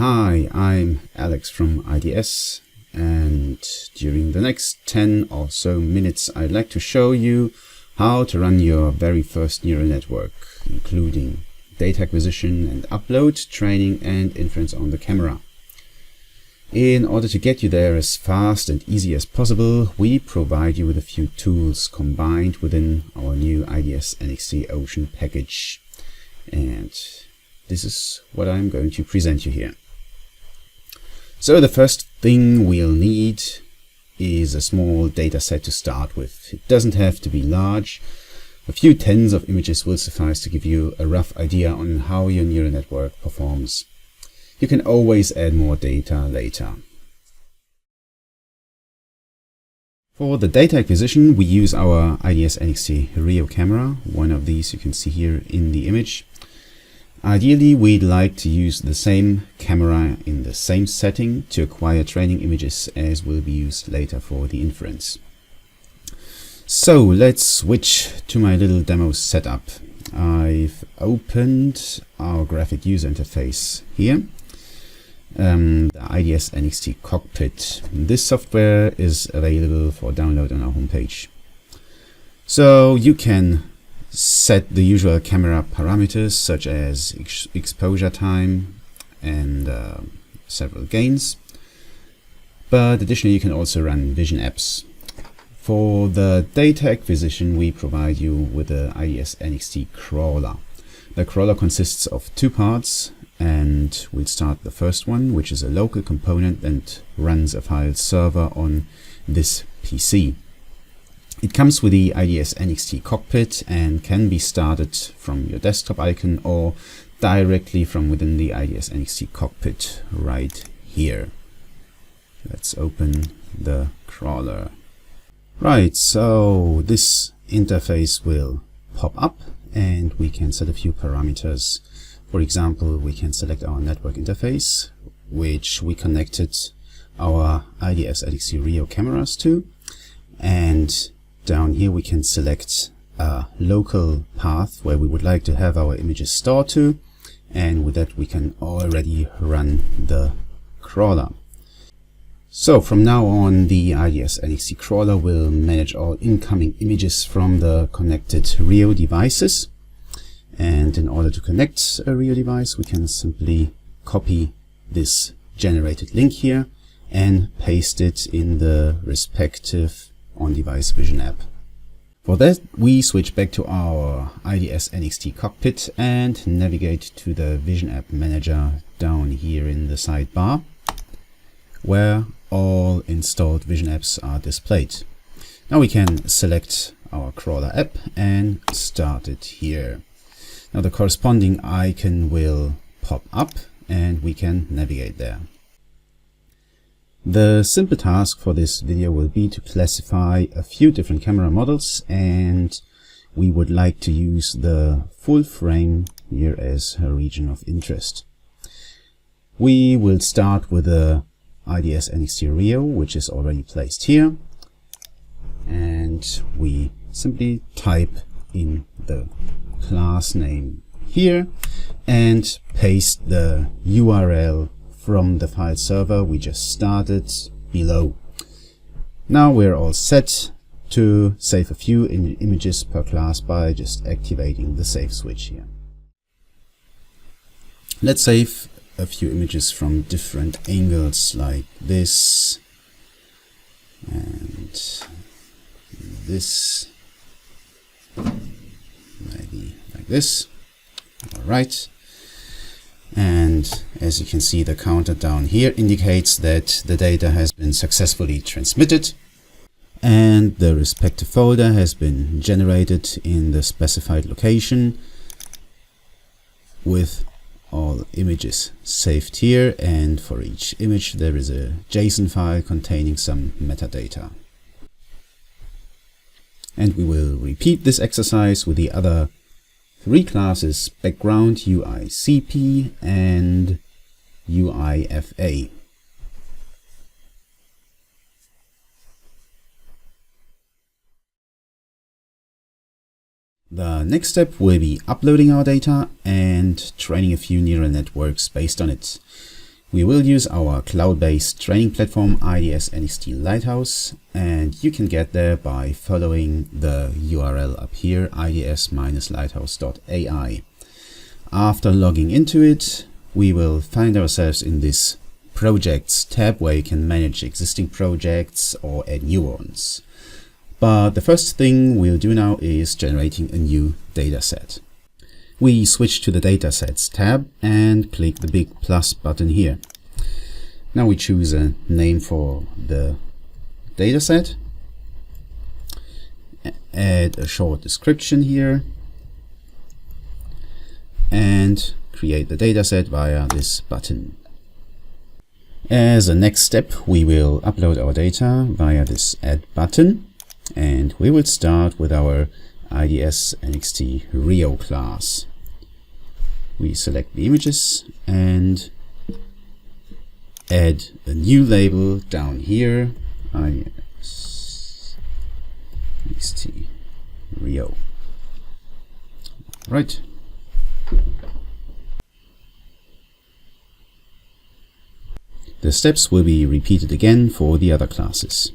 Hi, I'm Alex from IDS, and during the next 10 or so minutes I'd like to show you how to run your very first neural network, including data acquisition and upload, training and inference on the camera. In order to get you there as fast and easy as possible, we provide you with a few tools combined within our new IDS NXT Ocean package. And this is what I'm going to present you here. So the first thing we'll need is a small data set to start with. It doesn't have to be large. A few tens of images will suffice to give you a rough idea on how your neural network performs. You can always add more data later. For the data acquisition, we use our IDS NXT Rio camera. One of these you can see here in the image. Ideally, we'd like to use the same camera in the same setting to acquire training images as will be used later for the inference. So let's switch to my little demo setup. I've opened our graphic user interface here. The IDS NXT cockpit. This software is available for download on our homepage. So you can set the usual camera parameters such as exposure time and several gains, but additionally you can also run vision apps. For the data acquisition, we provide you with the IDS NXT crawler. The crawler consists of two parts, and we'll start the first one, which is a local component that runs a file server on this PC. It comes with the IDS NXT cockpit and can be started from your desktop icon or directly from within the IDS NXT cockpit right here. Let's open the crawler. Right, so this interface will pop up and we can set a few parameters. For example, we can select our network interface, which we connected our IDS NXT Rio cameras to, and down here we can select a local path where we would like to have our images stored to, and with that we can already run the crawler. So from now on, the IDS NXT crawler will manage all incoming images from the connected Rio devices. And in order to connect a Rio device, we can simply copy this generated link here and paste it in the respective on-device vision app. For that, we switch back to our IDS NXT cockpit and navigate to the vision app manager down here in the sidebar, where all installed vision apps are displayed. Now we can select our crawler app and start it here. Now the corresponding icon will pop up and we can navigate there. The simple task for this video will be to classify a few different camera models, and we would like to use the full frame here as a region of interest. We will start with the IDS NXT Rio, which is already placed here, and we simply type in the class name here and paste the URL from the file server we just started below. Now we're all set to save a few images per class by just activating the save switch here. Let's save a few images from different angles like this and this. Maybe like this. All right. And as you can see, the counter down here indicates that the data has been successfully transmitted and the respective folder has been generated in the specified location with all images saved here, and for each image there is a JSON file containing some metadata. And we will repeat this exercise with the other three classes: background, UICP and UIFA. The next step will be uploading our data and training a few neural networks based on it. We will use our cloud-based training platform IDS NXT Lighthouse, and you can get there by following the URL up here, ids-lighthouse.ai. After logging into it, we will find ourselves in this Projects tab where you can manage existing projects or add new ones. But the first thing we'll do now is generating a new dataset. We switch to the Datasets tab and click the big plus button here. Now we choose a name for the dataset, add a short description here, and create the dataset via this button. As a next step, we will upload our data via this Add button, and we will start with our IDS NXT Rio class. We select the images and add a new label down here, IDS NXT Rio. Right. The steps will be repeated again for the other classes.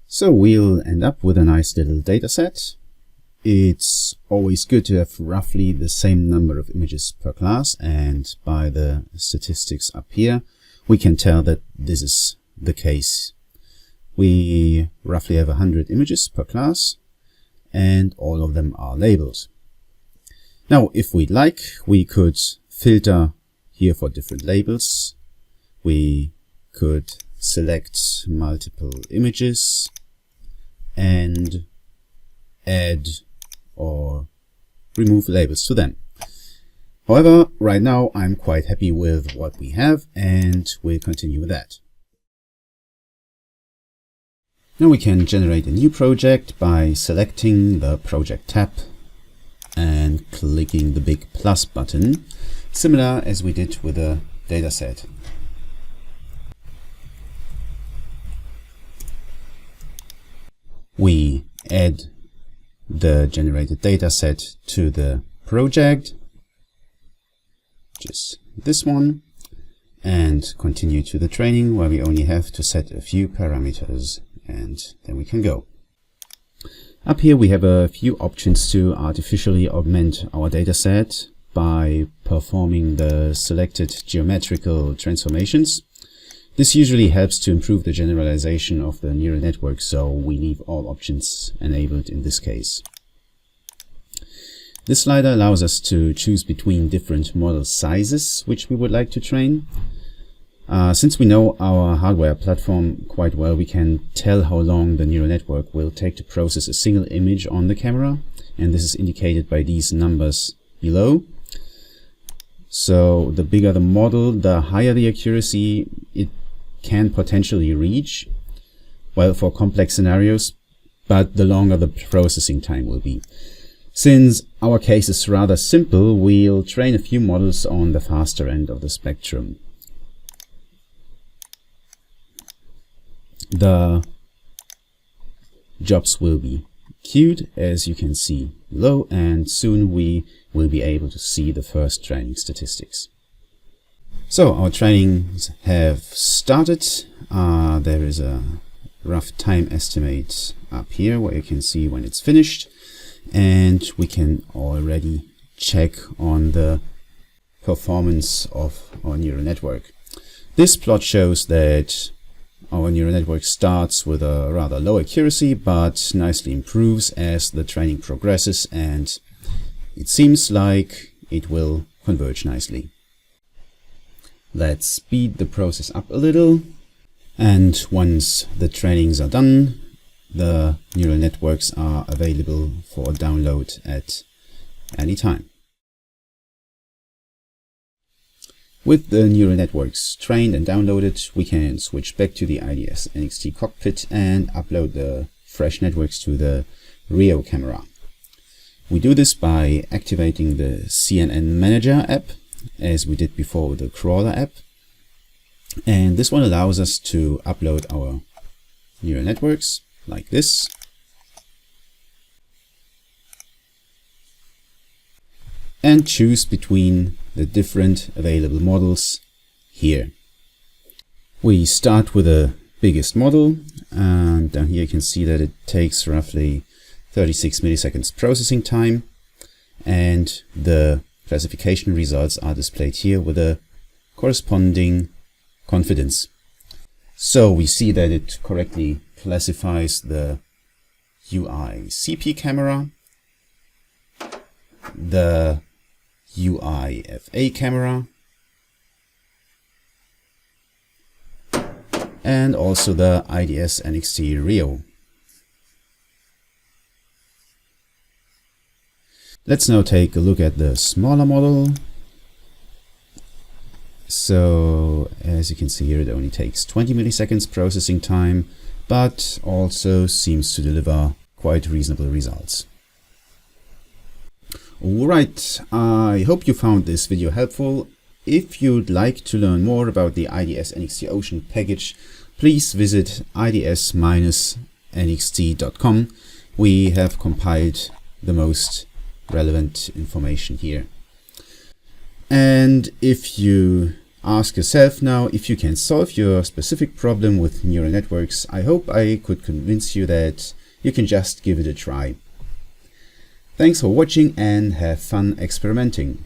So we'll end up with a nice little dataset. It's always good to have roughly the same number of images per class, and by the statistics up here, we can tell that this is the case. We roughly have 100 images per class, and all of them are labeled. Now, if we'd like, we could filter here for different labels. We could select multiple images and add or remove labels to them. However, right now I'm quite happy with what we have, and we'll continue with that. Now we can generate a new project by selecting the Project tab and clicking the big plus button, similar as we did with the dataset. We add the generated dataset to the project, just this one, and continue to the training where we only have to set a few parameters, and then we can go. Up here we have a few options to artificially augment our dataset by performing the selected geometrical transformations. This usually helps to improve the generalization of the neural network, so we leave all options enabled in this case. This slider allows us to choose between different model sizes which we would like to train. Since we know our hardware platform quite well, we can tell how long the neural network will take to process a single image on the camera, and this is indicated by these numbers below. So the bigger the model, the higher the accuracy it can potentially reach, well, for complex scenarios, but the longer the processing time will be. Since our case is rather simple, we'll train a few models on the faster end of the spectrum. The jobs will be queued, as you can see below, and soon we will be able to see the first training statistics. So our trainings have started. There is a rough time estimate up here where you can see when it's finished, and we can already check on the performance of our neural network. This plot shows that our neural network starts with a rather low accuracy, but nicely improves as the training progresses, and it seems like it will converge nicely. Let's speed the process up a little, and once the trainings are done, the neural networks are available for download at any time. With the neural networks trained and downloaded, we can switch back to the IDS NXT cockpit and upload the fresh networks to the Rio camera. We do this by activating the CNN Manager app, as we did before with the Crawler app. And this one allows us to upload our neural networks like this. And choose between the different available models here. We start with the biggest model, and down here you can see that it takes roughly 36 milliseconds processing time, and the classification results are displayed here with a corresponding confidence. So we see that it correctly classifies the UI CP camera, the UI FA camera, and also the IDS NXT Rio. Let's now take a look at the smaller model. So as you can see here, it only takes 20 milliseconds processing time, but also seems to deliver quite reasonable results. Alright, I hope you found this video helpful. If you'd like to learn more about the IDS NXT Ocean package, please visit ids-nxt.com. We have compiled the most relevant information here. And if you ask yourself now if you can solve your specific problem with neural networks, I hope I could convince you that you can just give it a try. Thanks for watching and have fun experimenting.